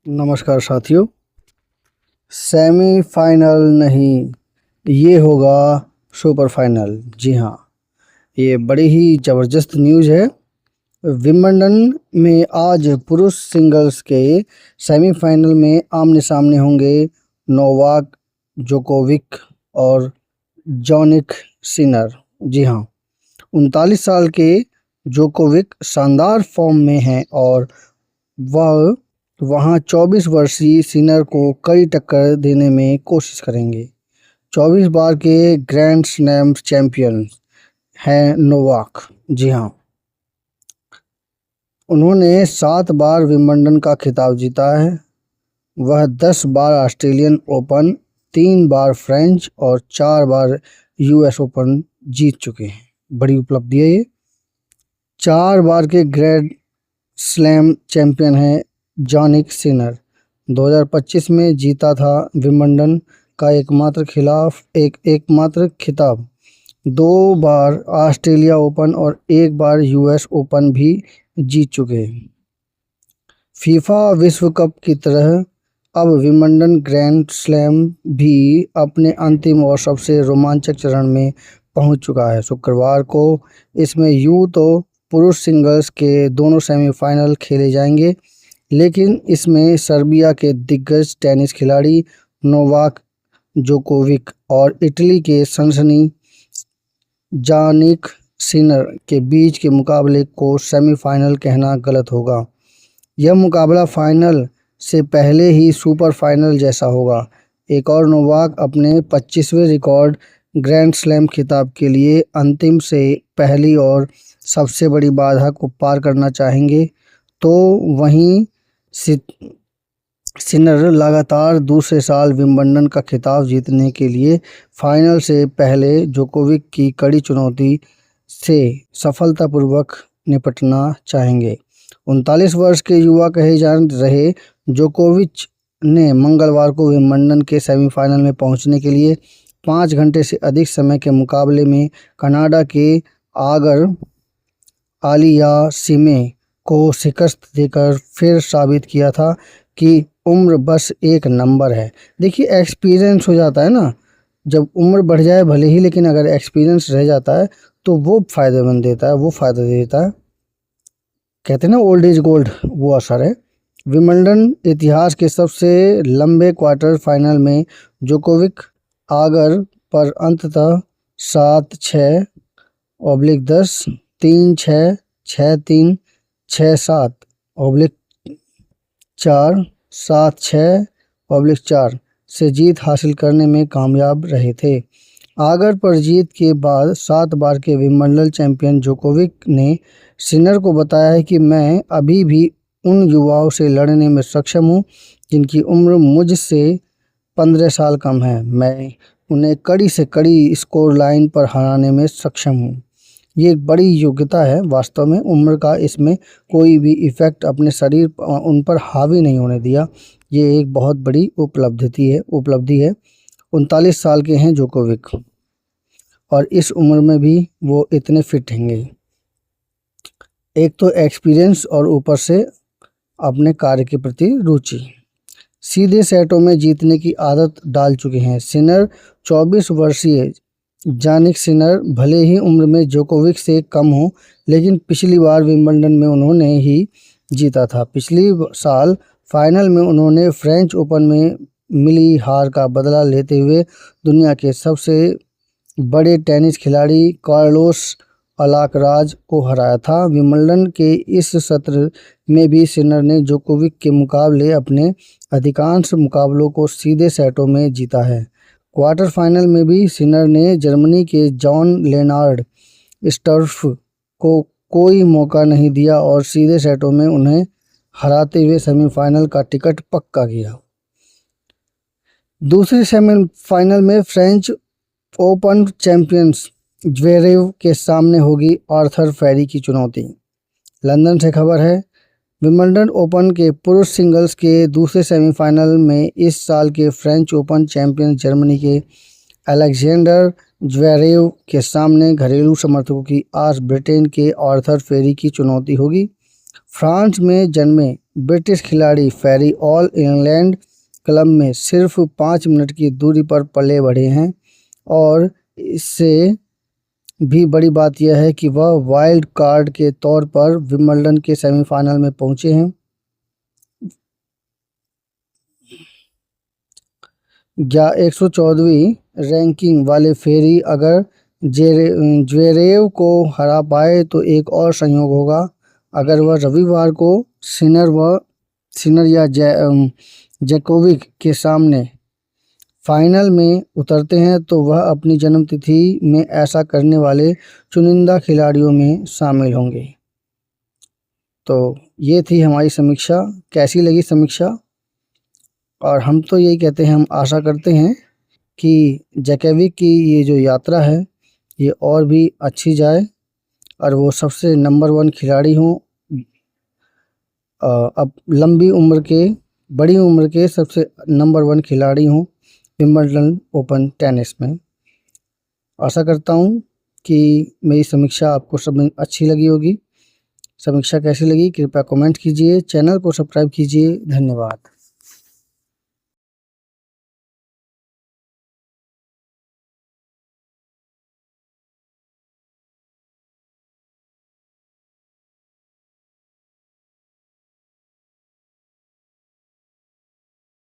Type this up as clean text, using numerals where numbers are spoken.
नमस्कार साथियों। सेमीफाइनल नहीं, ये होगा सुपर फाइनल। जी हाँ, ये बड़ी ही ज़बरदस्त न्यूज़ है। विंबलडन में आज पुरुष सिंगल्स के सेमीफाइनल में आमने सामने होंगे नोवाक जोकोविक और जॉनिक सिनर। जी हाँ, 39 साल के जोकोविक शानदार फॉर्म में हैं और वह वहां 24 वर्षीय सिनर को कड़ी टक्कर देने में कोशिश करेंगे। 24 बार के ग्रैंड स्लैम चैंपियन हैं नोवाक। जी हाँ, उन्होंने 7 बार विंबलडन का खिताब जीता है। वह 10 बार ऑस्ट्रेलियन ओपन, 3 बार फ्रेंच और 4 बार यूएस ओपन जीत चुके हैं। बड़ी उपलब्धि है ये। 4 बार के ग्रैंड स्लैम चैंपियन हैं जॉनिक सिनर। 2025 में जीता था विंबलडन का एकमात्र खिताब। 2 बार ऑस्ट्रेलिया ओपन और 1 बार यूएस ओपन भी जीत चुके हैं। फीफा विश्व कप की तरह अब विंबलडन ग्रैंड स्लैम भी अपने अंतिम और सबसे रोमांचक चरण में पहुंच चुका है। शुक्रवार को इसमें यूं तो पुरुष सिंगल्स के दोनों सेमीफाइनल खेले जाएंगे, लेकिन इसमें सर्बिया के दिग्गज टेनिस खिलाड़ी नोवाक जोकोविक और इटली के सनसनी जॉनिक सिनर के बीच के मुकाबले को सेमीफाइनल कहना गलत होगा। यह मुकाबला फाइनल से पहले ही सुपर फाइनल जैसा होगा। एक और नोवाक अपने 25वें रिकॉर्ड ग्रैंड स्लैम खिताब के लिए अंतिम से पहली और सबसे बड़ी बाधा को पार करना चाहेंगे, तो वहीं सिनर लगातार दूसरे साल विंबलडन का खिताब जीतने के लिए फाइनल से पहले जोकोविक की कड़ी चुनौती से सफलतापूर्वक निपटना चाहेंगे। 39 वर्ष के युवा कहे जा रहे जोकोविच ने मंगलवार को विंबलडन के सेमीफाइनल में पहुंचने के लिए 5 घंटे से अधिक समय के मुकाबले में कनाडा के आगर आलियासिमे को शिकस्त देकर फिर साबित किया था कि उम्र बस एक नंबर है। देखिए, एक्सपीरियंस हो जाता है ना, जब उम्र बढ़ जाए भले ही, लेकिन अगर एक्सपीरियंस रह जाता है तो वो फ़ायदेमंद देता है, वो फ़ायदा देता है। कहते हैं ना, ओल्ड इज गोल्ड, वो असर है। विंबलडन इतिहास के सबसे लंबे क्वार्टर फाइनल में जोकोविक आगर पर अंततः 7-6/10, 3-6, 6-3, 6-7/4, 7-6/4 से जीत हासिल करने में कामयाब रहे थे। आगर पर जीत के बाद 7 बार के विंबलडन चैंपियन जोकोविक ने सिनर को बताया है कि मैं अभी भी उन युवाओं से लड़ने में सक्षम हूं जिनकी उम्र मुझसे 15 साल कम है। मैं उन्हें कड़ी से कड़ी स्कोर लाइन पर हराने में सक्षम हूं। ये एक बड़ी योग्यता है। वास्तव में उम्र का इसमें कोई भी इफ़ेक्ट अपने शरीर उन पर हावी नहीं होने दिया। ये एक बहुत बड़ी उपलब्धि है। 39 साल के हैं जोकोविक और इस उम्र में भी वो इतने फिट हैंगे। एक तो एक्सपीरियंस और ऊपर से अपने कार्य के प्रति रुचि। सीधे सेटों में जीतने की आदत डाल चुके हैं। सिनर 24 वर्षीय जॉनिक सिनर भले ही उम्र में जोकोविक से कम हो, लेकिन पिछली बार विंबलडन में उन्होंने ही जीता था। पिछली साल फाइनल में उन्होंने फ्रेंच ओपन में मिली हार का बदला लेते हुए दुनिया के सबसे बड़े टेनिस खिलाड़ी कार्लोस अल्काराज को हराया था। विंबलडन के इस सत्र में भी सिनर ने जोकोविक के मुकाबले अपने अधिकांश मुकाबलों को सीधे सेटों में जीता है। क्वार्टर फाइनल में भी सिनर ने जर्मनी के जॉन लेनार्ड स्टर्फ को कोई मौका नहीं दिया और सीधे सेटों में उन्हें हराते हुए सेमीफाइनल का टिकट पक्का किया। दूसरे सेमीफाइनल में फ्रेंच ओपन चैंपियंस ज्वेरेव के सामने होगी आर्थर फेरी की चुनौती। लंदन से खबर है, विंबलडन ओपन के पुरुष सिंगल्स के दूसरे सेमीफाइनल में इस साल के फ्रेंच ओपन चैंपियन जर्मनी के अलेक्जेंडर ज्वेरेव के सामने घरेलू समर्थकों की आज ब्रिटेन के आर्थर फेरी की चुनौती होगी। फ्रांस में जन्मे ब्रिटिश खिलाड़ी फेरी ऑल इंग्लैंड क्लब में सिर्फ 5 मिनट की दूरी पर पले बढ़े हैं और इससे भी बड़ी बात यह है कि वह वाइल्ड कार्ड के तौर पर विंबलडन के सेमीफाइनल में पहुंचे हैं। 114वीं रैंकिंग वाले फेरी अगर ज्वेरेव को हरा पाए तो एक और संयोग होगा। अगर वह रविवार को सिनर या जोकोविक के सामने फाइनल में उतरते हैं तो वह अपनी जन्मतिथि में ऐसा करने वाले चुनिंदा खिलाड़ियों में शामिल होंगे। तो ये थी हमारी समीक्षा। कैसी लगी समीक्षा? और हम तो यही कहते हैं, हम आशा करते हैं कि जोकोविक की ये जो यात्रा है ये और भी अच्छी जाए और वो सबसे नंबर 1 खिलाड़ी हों। अब बड़ी उम्र के सबसे नंबर 1 खिलाड़ी हों विंबलडन ओपन टेनिस में। आशा करता हूँ कि मेरी समीक्षा आपको सब अच्छी लगी होगी। समीक्षा कैसी लगी कृपया कमेंट कीजिए, चैनल को सब्सक्राइब कीजिए। धन्यवाद।